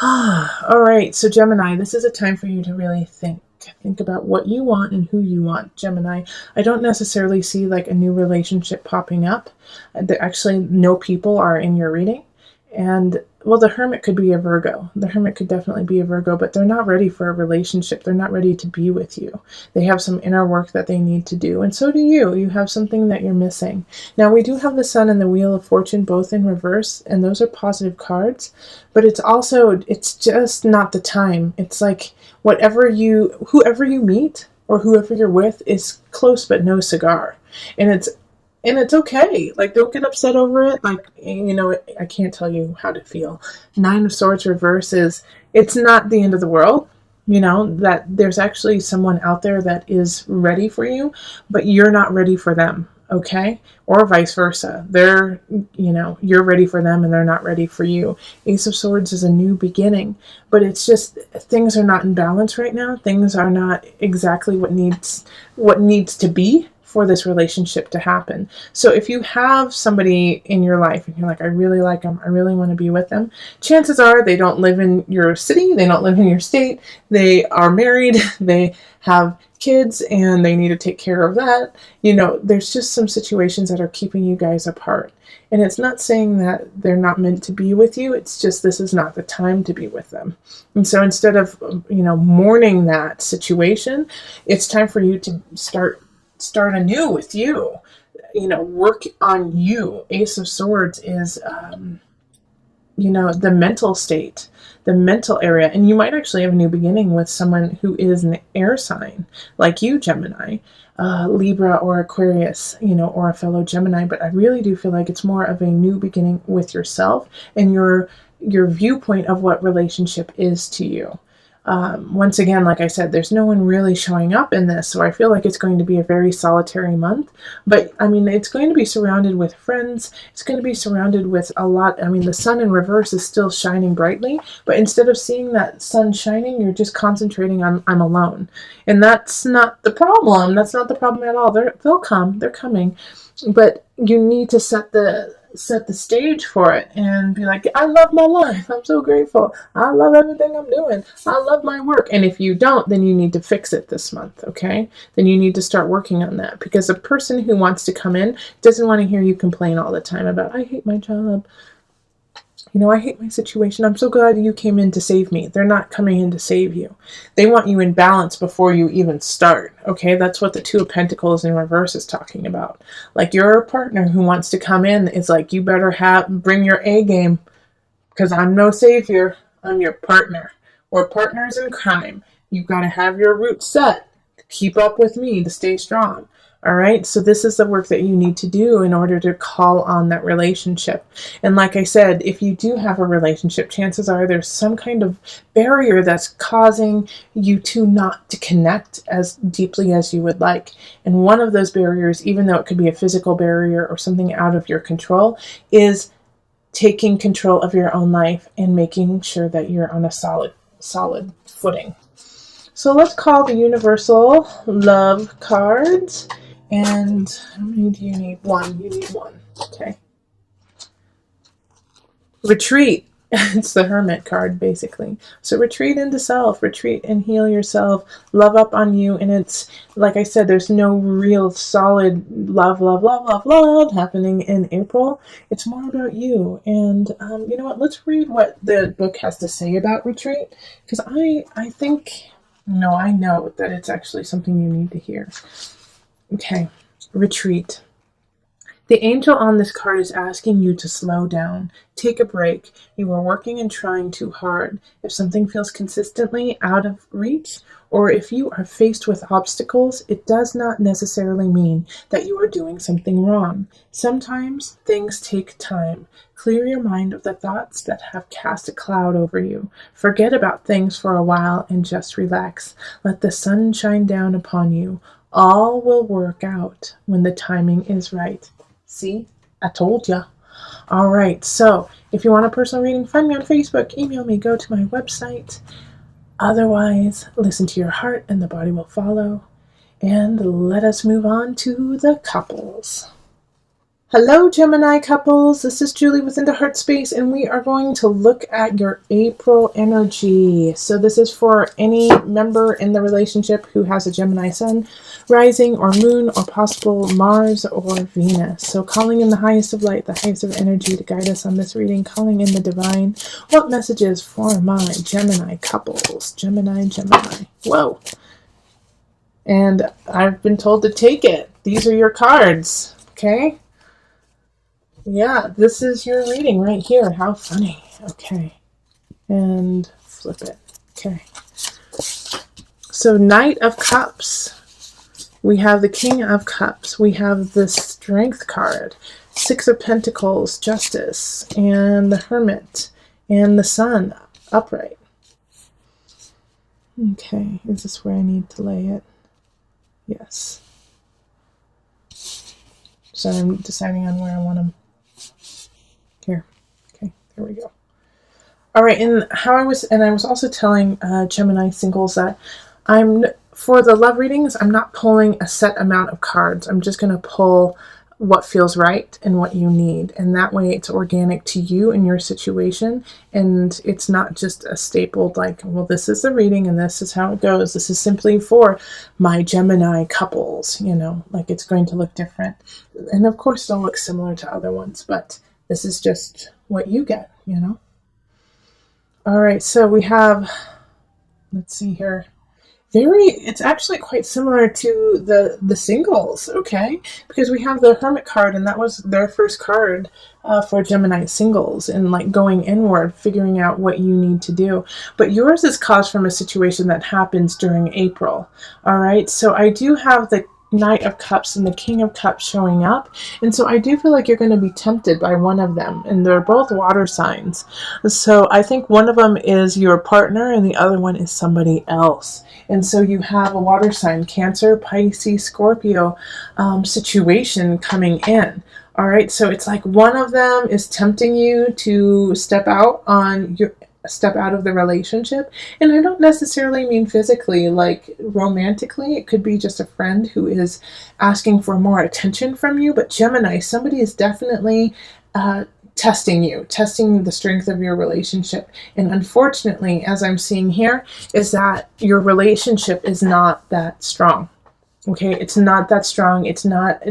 All right, so Gemini, this is a time for you to really think. Think about what you want and who you want, Gemini. I don't necessarily see like a new relationship popping up. Actually, no people are in your reading. And well, the Hermit could be a Virgo. The Hermit could definitely be a Virgo, but they're not ready for a relationship. They're not ready to be with you. They have some inner work that they need to do. And so do you. You have something that you're missing. Now, we do have the Sun and the Wheel of Fortune both in reverse, and those are positive cards, but it's just not the time. It's like whoever you meet or whoever you're with is close but no cigar. And it's okay. Like, don't get upset over it. Like, I can't tell you how to feel. Nine of Swords reverse is, it's not the end of the world. That there's actually someone out there that is ready for you, but you're not ready for them. Okay? Or vice versa. You're ready for them and they're not ready for you. Ace of Swords is a new beginning, but it's just things are not in balance right now. Things are not exactly what needs to be for this relationship to happen. So if you have somebody in your life and you're like, I really like them, I really want to be with them, chances are they don't live in your city, they don't live in your state, they are married, they have kids, and they need to take care of that. There's just some situations that are keeping you guys apart. And it's not saying that they're not meant to be with you, it's just this is not the time to be with them. And so instead of, mourning that situation, it's time for you to start anew with you, work on you. Ace of Swords is, the mental state, the mental area. And you might actually have a new beginning with someone who is an air sign, like you, Gemini, Libra or Aquarius, or a fellow Gemini. But I really do feel like it's more of a new beginning with yourself and your viewpoint of what relationship is to you. Once again, like I said, there's no one really showing up in this, so I feel like it's going to be a very solitary month. But it's going to be surrounded with friends. It's going to be surrounded with a lot. The sun in reverse is still shining brightly, but instead of seeing that sun shining, you're just concentrating on I'm alone, and that's not the problem. That's not the problem at all. They'll come. They're coming, but you need to set the stage for it and be like, I love my life. I'm so grateful. I love everything I'm doing. I love my work. And if you don't, then you need to fix it this month, okay? Then you need to start working on that, because a person who wants to come in doesn't want to hear you complain all the time about, I hate my job. I hate my situation. I'm so glad you came in to save me. They're not coming in to save you. They want you in balance before you even start. Okay, that's what the Two of Pentacles in reverse is talking about. Like, your partner who wants to come in is like, you better bring your A game, because I'm no savior. I'm your partner. We're partners in crime. You've got to have your roots set to keep up with me, to stay strong. All right, so this is the work that you need to do in order to call on that relationship. And like I said, if you do have a relationship, chances are there's some kind of barrier that's causing you not to connect as deeply as you would like. And one of those barriers, even though it could be a physical barrier or something out of your control, is taking control of your own life and making sure that you're on a solid footing. So let's call the universal love cards. And how many do you need? One. You need one. Okay. Retreat. It's the Hermit card, basically. So retreat into self. Retreat and heal yourself. Love up on you. And it's, like I said, there's no real solid love happening in April. It's more about you. And you know what? Let's read what the book has to say about retreat. Because I think, no, I know that it's actually something you need to hear. Okay, retreat. The angel on this card is asking you to slow down, take a break. You are working and trying too hard. If something feels consistently out of reach, or if you are faced with obstacles, it does not necessarily mean that you are doing something wrong. Sometimes things take time. Clear your mind of the thoughts that have cast a cloud over you. Forget about things for a while and just relax. Let the sun shine down upon you. All will work out when the timing is right. See? I told ya. All right. So if you want a personal reading, find me on Facebook. Email me. Go to my website. Otherwise, listen to your heart and the body will follow. And let us move on to the couples. Hello, Gemini couples. This is Julie within the Heart Space, and we are going to look at your April energy. So this is for any member in the relationship who has a Gemini sun, rising, or moon, or possible Mars or Venus. So calling in the highest of light, the highest of energy to guide us on this reading, calling in the divine. What messages for my Gemini couples? Gemini. Whoa. And I've been told to take it. These are your cards, okay? Yeah, this is your reading right here. How funny. Okay. And flip it. Okay. So, Knight of Cups. We have the King of Cups. We have the Strength card. Six of Pentacles, Justice. And the Hermit. And the Sun, upright. Okay. Is this where I need to lay it? Yes. So I'm deciding on where I want them. Here. Okay, there we go. All right, and I was also telling Gemini singles that for the love readings, I'm not pulling a set amount of cards. I'm just going to pull what feels right and what you need, and that way it's organic to you and your situation, and it's not just a stapled like, well, this is the reading and this is how it goes. This is simply for my Gemini couples, like it's going to look different, and of course it'll look similar to other ones, but this is just what you get. All right, so we have, let's see here. It's actually quite similar to the singles, okay? Because we have the Hermit card, and that was their first card for Gemini singles, and like going inward, figuring out what you need to do. But yours is caused from a situation that happens during April, all right? So I do have the Knight of Cups and the King of Cups showing up, and so I do feel like you're going to be tempted by one of them, and they're both water signs. So I think one of them is your partner and the other one is somebody else. And so you have a water sign, Cancer, Pisces, Scorpio situation coming in. All right, so it's like one of them is tempting you to step out of the relationship, and I don't necessarily mean physically, like romantically. It could be just a friend who is asking for more attention from you. But Gemini, somebody is definitely testing the strength of your relationship, and unfortunately, as I'm seeing here, is that your relationship is not that strong. Okay, it's not that strong. It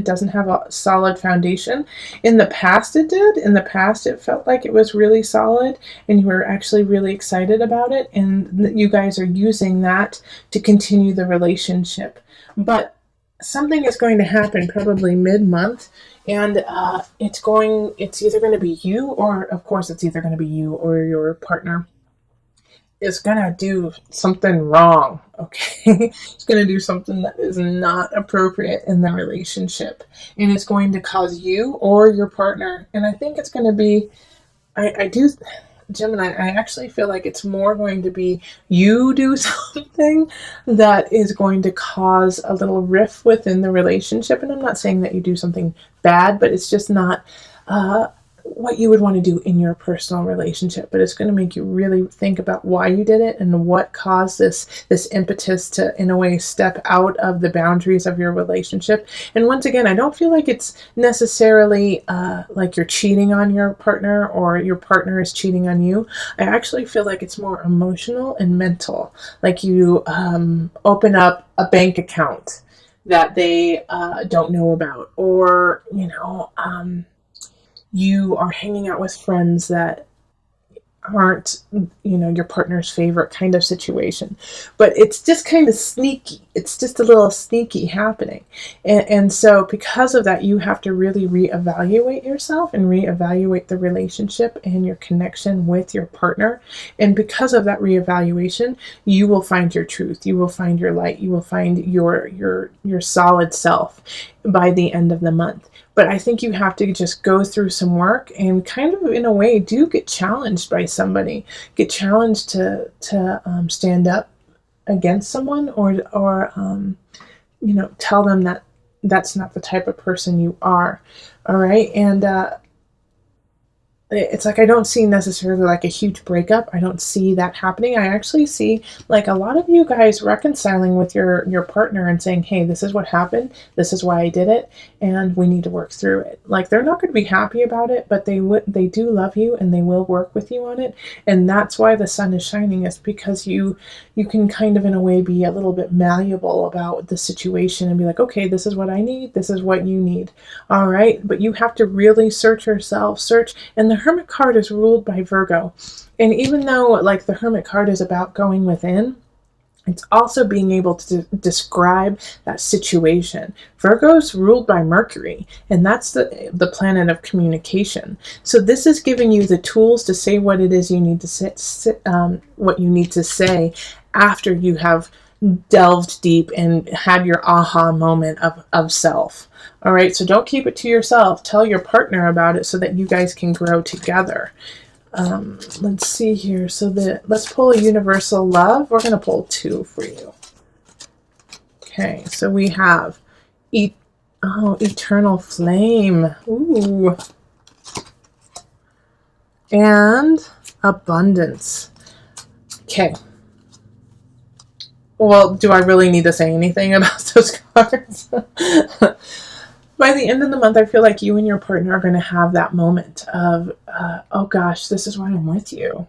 doesn't have a solid foundation. In the past it did. In the past it felt like it was really solid and you were actually really excited about it, and you guys are using that to continue the relationship. But something is going to happen probably mid-month, and it's either going to be you, or of course it's either going to be you or your partner is going to do something wrong, okay? It's going to do something that is not appropriate in the relationship, and it's going to cause you or your partner, and I think it's going to be, Gemini, I actually feel like it's more going to be you do something that is going to cause a little rift within the relationship, and I'm not saying that you do something bad, but it's just not what you would want to do in your personal relationship. But it's going to make you really think about why you did it and what caused this impetus to, in a way, step out of the boundaries of your relationship. And once again, I don't feel like it's necessarily like you're cheating on your partner or your partner is cheating on you. I actually feel like it's more emotional and mental. Like you open up a bank account that they don't know about, or you are hanging out with friends that aren't, your partner's favorite kind of situation. But it's just kind of sneaky. It's just a little sneaky happening. And so because of that, you have to really reevaluate yourself and reevaluate the relationship and your connection with your partner. And because of that reevaluation, you will find your truth. You will find your light. You will find your solid self by the end of the month. But I think you have to just go through some work and kind of, in a way, do get challenged by somebody. Get challenged to stand up against someone, or tell them that that's not the type of person you are. All right, and it's like I don't see necessarily like a huge breakup. I don't see that happening. I actually see like a lot of you guys reconciling with your partner and saying, "Hey, this is what happened. This is why I did it, and we need to work through it." Like they're not going to be happy about it, but they do love you and they will work with you on it. And that's why the sun is shining, is because you can kind of in a way be a little bit malleable about the situation and be like, "Okay, this is what I need. This is what you need." All right, but you have to really search yourself, search. And the Hermit card is ruled by Virgo. And even though like the Hermit card is about going within, it's also being able to describe that situation. Virgo's ruled by Mercury, and that's the planet of communication. So this is giving you the tools to say what it is you need to what you need to say after you have delved deep and had your aha moment of self. All right, so don't keep it to yourself. Tell your partner about it so that you guys can grow together. Let's see here. So let's pull a universal love. We're going to pull 2 for you. Okay, so we have eternal flame. Ooh. And abundance. Okay. Well, do I really need to say anything about those cards? By the end of the month, I feel like you and your partner are going to have that moment of, oh gosh, this is why I'm with you.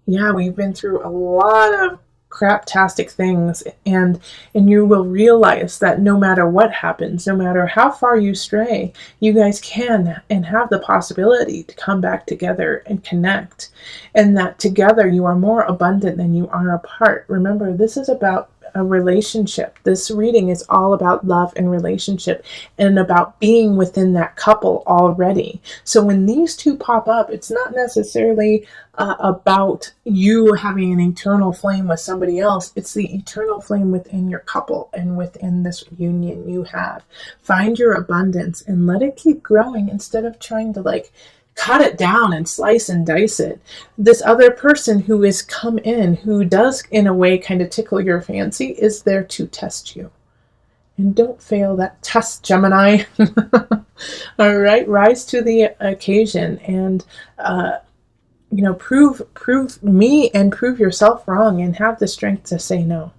Yeah, we've been through a lot of craptastic things, and you will realize that no matter what happens, no matter how far you stray, you guys can and have the possibility to come back together and connect, and that together you are more abundant than you are apart. Remember, this is about a relationship. This reading is all about love and relationship and about being within that couple already. So when these two pop up, it's not necessarily about you having an eternal flame with somebody else. It's the eternal flame within your couple and within this union you have. Find your abundance and let it keep growing instead of trying to like cut it down and slice and dice it. This other person who has come in, who does in a way kind of tickle your fancy, is there to test you. And don't fail that test, Gemini. All right, rise to the occasion and prove me and prove yourself wrong and have the strength to say no.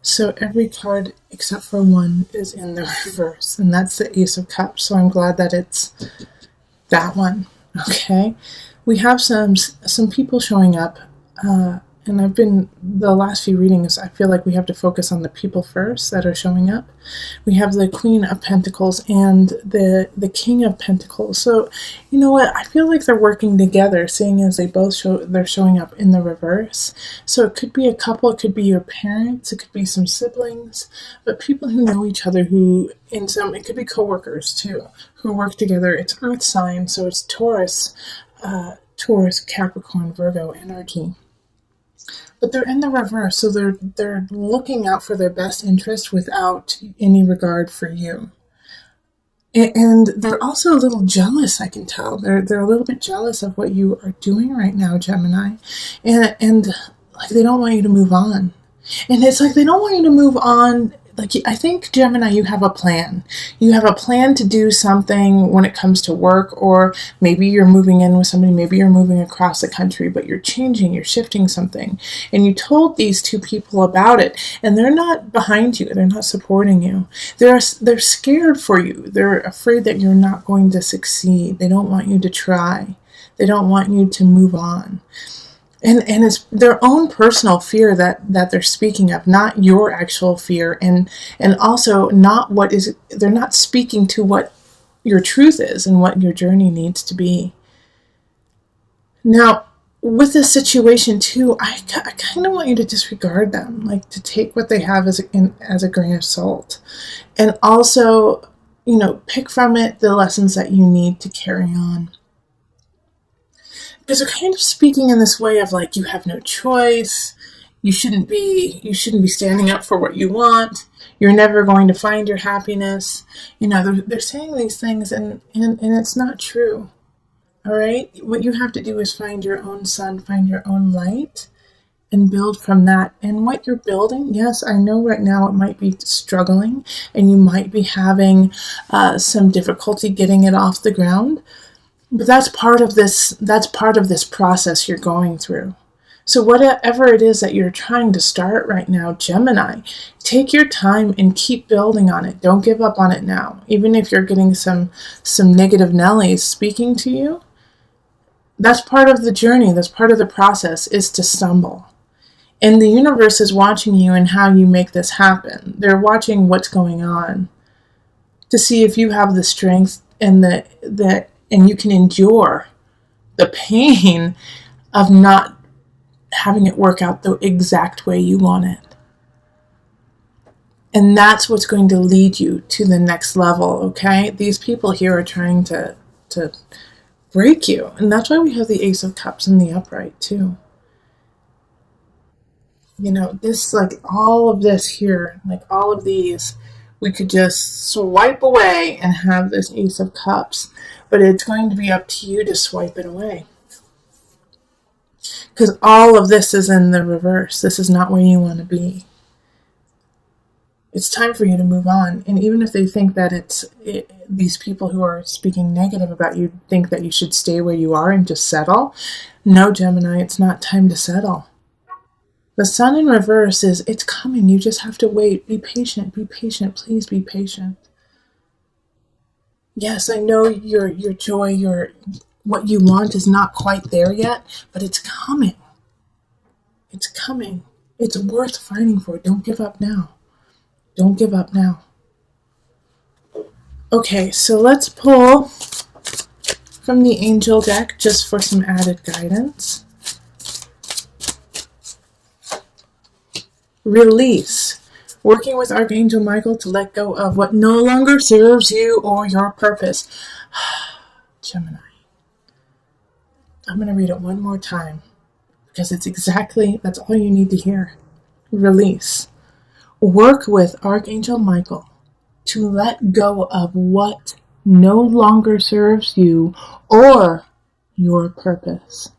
So every card except for one is in the reverse, and that's the Ace of Cups. So I'm glad that it's that one. Okay, we have some people showing up, and I've been the last few readings. I feel like we have to focus on the people first that are showing up. We have the Queen of Pentacles and the King of Pentacles. So you know what? I feel like they're working together, seeing as they're showing up in the reverse. So it could be a couple, it could be your parents, it could be some siblings, but people who know each other, it could be coworkers too, who work together. It's Earth sign, so it's Taurus, Capricorn, Virgo energy. But they're in the reverse, so they're looking out for their best interest without any regard for you. And they're also a little jealous, I can tell. They're a little bit jealous of what you are doing right now, Gemini. And like they don't want you to move on. And it's like they don't want you to move on. Like, I think, Gemini, you have a plan. You have a plan to do something when it comes to work, or maybe you're moving in with somebody, maybe you're moving across the country, but you're changing, you're shifting something. And you told these two people about it, and they're not behind you. They're not supporting you. They're scared for you. They're afraid that you're not going to succeed. They don't want you to try. They don't want you to move on. And it's their own personal fear that they're speaking of, not your actual fear, and also they're not speaking to what your truth is and what your journey needs to be. Now, with this situation too, I kind of want you to disregard them, like to take what they have as a grain of salt, and also, pick from it the lessons that you need to carry on. Because they're kind of speaking in this way of like, you have no choice, you shouldn't be standing up for what you want, you're never going to find your happiness. They're saying these things, and it's not true. All right, what you have to do is find your own sun, find your own light, and build from that. And what you're building, yes, I know right now it might be struggling, and you might be having some difficulty getting it off the ground. But that's part of this process you're going through. So whatever it is that you're trying to start right now, Gemini, take your time and keep building on it. Don't give up on it now. Even if you're getting some negative Nellies speaking to you, that's part of the journey. That's part of the process, is to stumble. And the universe is watching you and how you make this happen. They're watching what's going on to see if you have the strength and and you can endure the pain of not having it work out the exact way you want it. And that's what's going to lead you to the next level, okay? These people here are trying to break you. And that's why we have the Ace of Cups in the upright, too. This, like, all of this here, like all of these, we could just swipe away and have this Ace of Cups. But it's going to be up to you to swipe it away. Because all of this is in the reverse. This is not where you want to be. It's time for you to move on. And even if they think that these people who are speaking negative about you think that you should stay where you are and just settle, no, Gemini, it's not time to settle. The Sun in reverse it's coming. You just have to wait. Be patient. Be patient. Please be patient. Yes, I know your joy, what you want is not quite there yet, but it's coming. It's coming. It's worth fighting for. Don't give up now. Don't give up now. Okay, so let's pull from the angel deck just for some added guidance. Release. Working with Archangel Michael to let go of what no longer serves you or your purpose. Gemini. I'm going to read it one more time because that's all you need to hear. Release. Work with Archangel Michael to let go of what no longer serves you or your purpose.